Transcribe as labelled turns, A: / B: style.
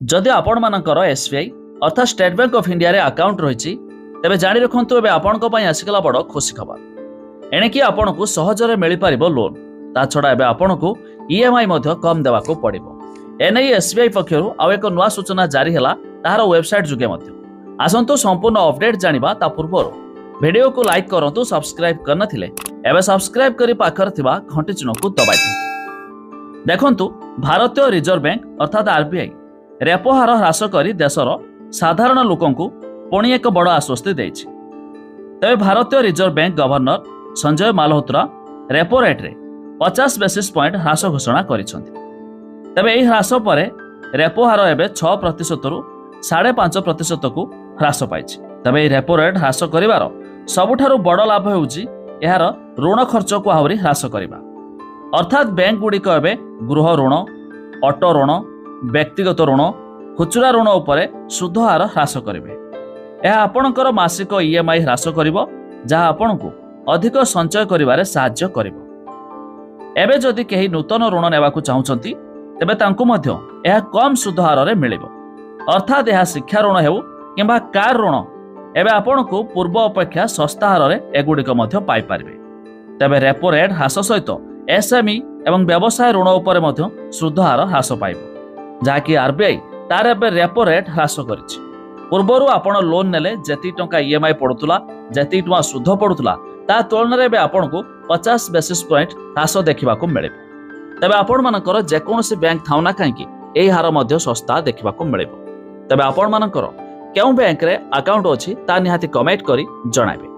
A: जदि आपण मानकर एसबीआई अर्थात स्टेट बैंक ऑफ इंडिया रे अकाउंट रही तेबे जानि रखंतु एबे आपणको पई आसिकला बड़ खुशी खबर एणेकी आपणको सहजरे मिल पारिबो लोन ता छडा एबे आपणको ईएमआई मध्य कम देवाको पड़िबो एनै एसबीआई पक्षरु आउ एक नवा सूचना जारी हला तार वेबसाइट जुगे मध्य आसंतु संपूर्ण अपडेट जानिबा ता पूर्वरु वीडियो को लाइक करंतु सब्सक्राइब करनथिले एबे सब्सक्राइब करी पाखर थिबा घंटी चिन्ह को दबाइ दियंतु। देखंतु भारतीय रिजर्व बैंक अर्थात आरबीआई रेपो हार ह्रास करी देशर साधारण लोकंकु पुणी एक बड़ आश्वस्ति देछि। तबे भारतीय reserve bank governor Sanjay Malhotra repo rate रे 50 बेसिस पॉइंट ह्रास घोषणा करिसंति। तबे एही ह्रास परे रेपो हार एबे 6% रु 5.5% को ह्रास पाइछि। तबे एही रेपो रेट ह्रास करिवार सबुठारु बड़ लाभ हेउछि एहार ऋण खर्च को आहुरी ह्रास करिबा अर्थात बैंक गुड़िक एबे गृह ऋण ऑटो ऋण व्यक्तिगत ऋण खुचुरा ऋण उपरे सुध हार ह्रास करिवे। यह आपणकर मासिक ईएमआई ह्रास करिवो जहाँ आपणको अधिक संचय करिवारे साहाय्य करिवो। एबे जदि केही नूतन ऋण नेबाकू चाहुचंती तेबे तांकू मध्य यह कम सुध हार रे मिलिबो अर्थात यह शिक्षा ऋण हेउ किंबा कार ऋण एबे आपणको पूर्व अपेक्षा सस्ता हार रे एगुड़िक मध्य पाई पारिबे। तेबे रेपो रेट ह्रास सहित एसएमई एवं व्यवसाय ऋण उपरे मध्य सुध हार ह्रास पाइबो जहाँकि आरबीआई तार एबे रेपो रेट ह्रास करिछि। पूर्वरु आपण लोन नेले जेति टंका ईएमआई पड़ुतला जेति टंका सुध पड़ुतला ता तुलना रे एबे आपणको 50 बेसिस पॉइंट ह्रास देखिबाकू मिलिबो। तबे आपण मानकर जेकोनोसी बैंक थाउना काहेकि एही हार मध्य सस्ता देखिबाकू मिलिबो। तबे आपण मानकर केउ बैंक रे अकाउंट अछि ता निहाती कमेंट करी जणाइबे।